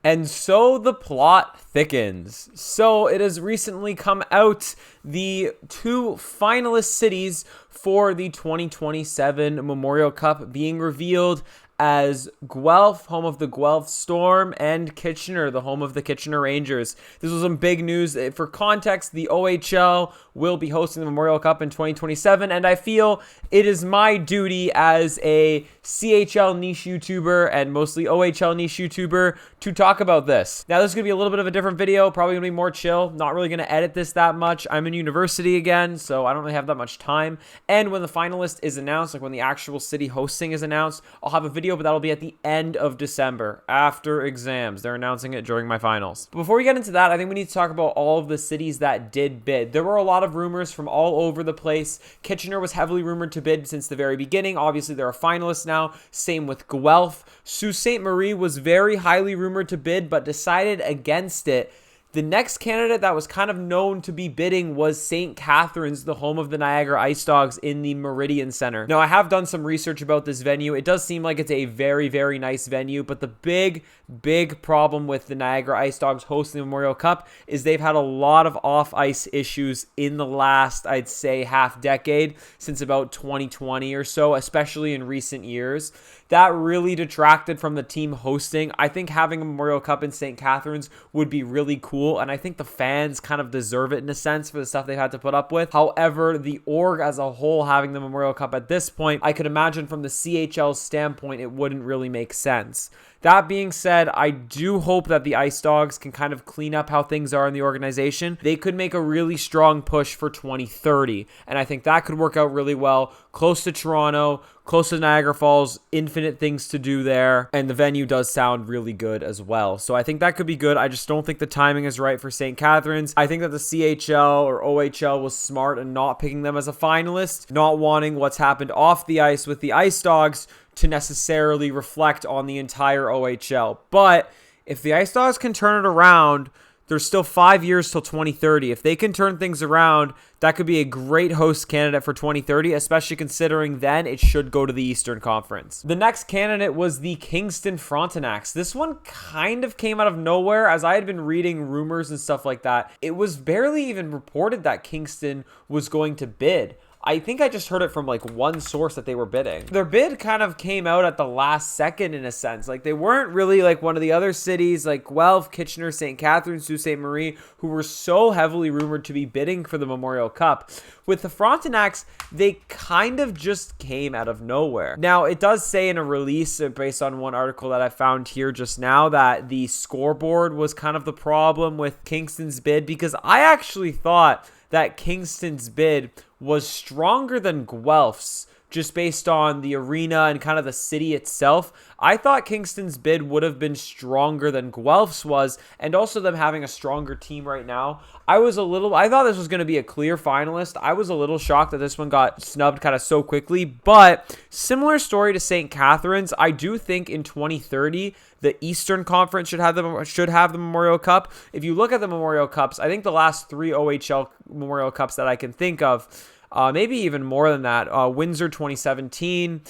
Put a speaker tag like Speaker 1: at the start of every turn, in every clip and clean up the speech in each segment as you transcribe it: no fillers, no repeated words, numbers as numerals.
Speaker 1: And so the plot thickens. So it has recently come out, the 2 finalist cities for the 2027 Memorial Cup being revealed as Guelph, home of the Guelph Storm, and Kitchener, the home of the Kitchener Rangers. This was some big news. For context, the OHL will be hosting the Memorial Cup in 2027, and I feel it is my duty as a CHL niche YouTuber and mostly OHL niche YouTuber to talk about this. Now, this is going to be a little bit of a different video, probably going to be more chill, not really going to edit this that much. I'm in university again, so I don't really have that much time, and when the finalist is announced, like when the actual city hosting is announced, I'll have a video, but that'll be at the end of December, after exams. They're announcing it during my finals. But before we get into that, I think we need to talk about all of the cities that did bid. There were a lot of rumors from all over the place. Kitchener was heavily rumored to bid since the very beginning. Obviously, they're a finalist now. Same with Guelph. Sault Ste. Marie was very highly rumored to bid, but decided against it. The next candidate that was kind of known to be bidding was St. Catharines, the home of the Niagara Ice Dogs in the Meridian Center. Now, I have done some research about this venue. It does seem like it's a very, very nice venue, but the big problem with the Niagara Ice Dogs hosting the Memorial Cup is they've had a lot of off-ice issues in the last, I'd say, half decade, since about 2020 or so, especially in recent years. That really detracted from the team hosting. I think having a Memorial Cup in St. Catharines would be really cool, and I think the fans kind of deserve it in a sense for the stuff they've had to put up with. However, the org as a whole having the Memorial Cup at this point, I could imagine from the CHL standpoint, it wouldn't really make sense. That being said, I do hope that the Ice Dogs can kind of clean up how things are in the organization. They could make a really strong push for 2030, and I think that could work out really well. Close to Toronto, close to Niagara Falls, infinite things to do there, and the venue does sound really good as well. So I think that could be good. I just don't think the timing is right for St. Catharines. I think that the CHL or OHL was smart in not picking them as a finalist, not wanting what's happened off the ice with the Ice Dogs to necessarily reflect on the entire OHL. But if the Ice Dogs can turn it around, there's still 5 years till 2030. If they can turn things around, that could be a great host candidate for 2030, especially considering then it should go to the Eastern Conference. The next candidate was the Kingston Frontenacs. This one kind of came out of nowhere, as I had been reading rumors and stuff like that. It was barely even reported that Kingston was going to bid. I think I just heard it from like one source that they were bidding. Their bid kind of came out at the last second in a sense. Like they weren't really like one of the other cities like Guelph, Kitchener, St. Catharines, Sault Ste. Marie, who were so heavily rumored to be bidding for the Memorial Cup. With the Frontenacs, they kind of just came out of nowhere. Now, it does say in a release based on one article that I found here just now that the scoreboard was kind of the problem with Kingston's bid, because I actually thought that Kingston's bid was stronger than Guelph's, just based on the arena and kind of the city itself. I thought Kingston's bid would have been stronger than Guelph's was, and also them having a stronger team right now. I thought this was going to be a clear finalist. I was a little shocked that this one got snubbed kind of so quickly, but similar story to St. Catharines. I do think in 2030, the Eastern Conference should have the Memorial Cup. If you look at the Memorial Cups, I think the last 3 OHL Memorial Cups that I can think of, maybe even more than that, Windsor 2017,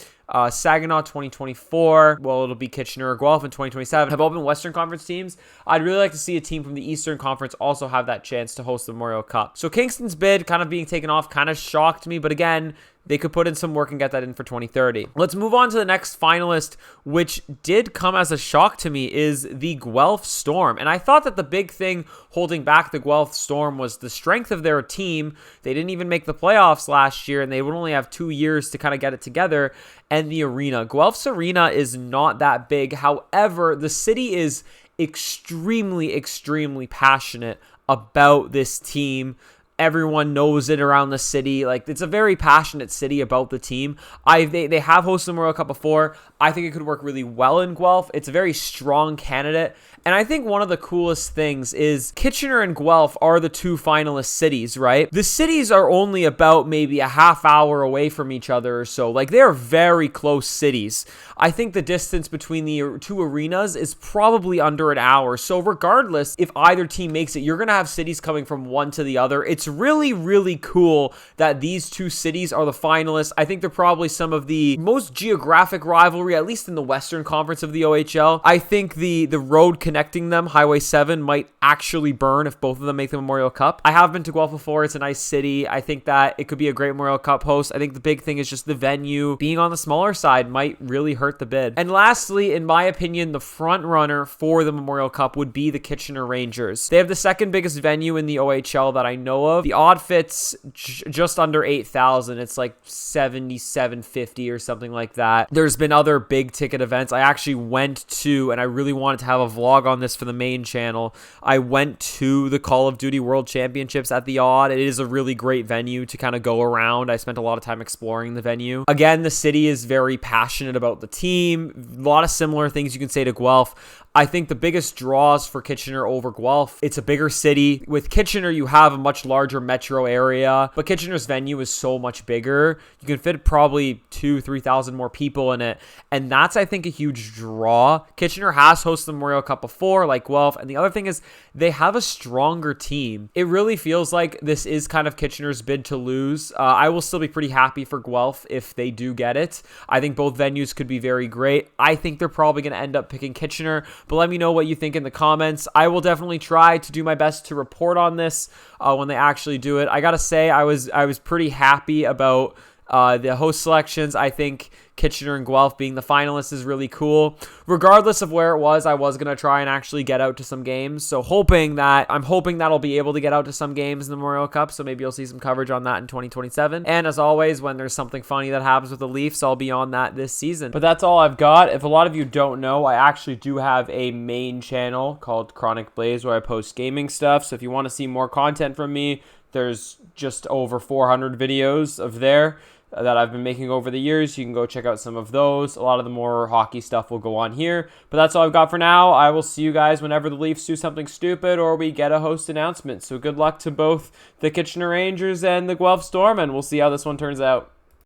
Speaker 1: Saginaw 2024, well, it'll be Kitchener or Guelph in 2027, have all been Western Conference teams. I'd really like to see a team from the Eastern Conference also have that chance to host the Memorial Cup. So Kingston's bid kind of being taken off kind of shocked me, but again, they could put in some work and get that in for 2030. Let's move on to the next finalist, which did come as a shock to me, is the Guelph Storm. And I thought that the big thing holding back the Guelph Storm was the strength of their team. They didn't even make the playoffs last year, and they would only have 2 years to kind of get it together. And the arena. Guelph's arena is not that big. However, the city is extremely, extremely passionate about this team. Everyone knows it around the city. Like, it's a very passionate city about the team. They have hosted the Memorial Cup before. I think it could work really well in Guelph. It's a very strong candidate. And I think one of the coolest things is Kitchener and Guelph are the 2 finalist cities, right? The cities are only about maybe a half hour away from each other or so. Like, they're very close cities. I think the distance between the 2 arenas is probably under an hour. So regardless, if either team makes it, you're going to have cities coming from one to the other. It's really, really cool that these two cities are the finalists. I think they're probably some of the most geographic rivalry, at least in the Western Conference of the OHL. I think the road connecting them, Highway 7, might actually burn if both of them make the Memorial Cup. I have been to Guelph before. It's a nice city. I think that it could be a great Memorial Cup host. I think the big thing is just the venue being on the smaller side might really hurt the bid. And lastly, in my opinion, the front runner for the Memorial Cup would be the Kitchener Rangers. They have the second biggest venue in the OHL that I know of. The odd fits just under 8,000. It's like 7,750 or something like that. There's been other big ticket events. I actually went to, and I really wanted to have a vlog on this for the main channel. I went to the Call of Duty World Championships at the Odd. It is a really great venue to kind of go around. I spent a lot of time exploring the venue. Again, the city is very passionate about the team. A lot of similar things you can say to Guelph. I think the biggest draws for Kitchener over Guelph, it's a bigger city. With Kitchener, you have a much larger metro area, but Kitchener's venue is so much bigger. You can fit probably 2,000-3,000 more people in it, and that's, I think, a huge draw. Kitchener has hosted the Memorial Cup before, like Guelph, and the other thing is they have a stronger team. It really feels like this is kind of Kitchener's bid to lose. I will still be pretty happy for Guelph if they do get it. I think both venues could be very great. I think they're probably going to end up picking Kitchener, but let me know what you think in the comments. I will definitely try to do my best to report on this when they actually do it. I gotta say, I was pretty happy about the host selections. I think Kitchener and Guelph being the finalists is really cool. Regardless of where it was, I was going to try and actually get out to some games. So I'm hoping that I'll be able to get out to some games in the Memorial Cup. So maybe you'll see some coverage on that in 2027. And as always, when there's something funny that happens with the Leafs, I'll be on that this season. But that's all I've got. If a lot of you don't know, I actually do have a main channel called Chronic Blaze where I post gaming stuff. So if you want to see more content from me, there's just over 400 videos of there that I've been making over the years. You can go check out some of those. A lot of the more hockey stuff will go on here. But that's all I've got for now. I will see you guys whenever the Leafs do something stupid or we get a host announcement. So good luck to both the Kitchener Rangers and the Guelph Storm, and we'll see how this one turns out.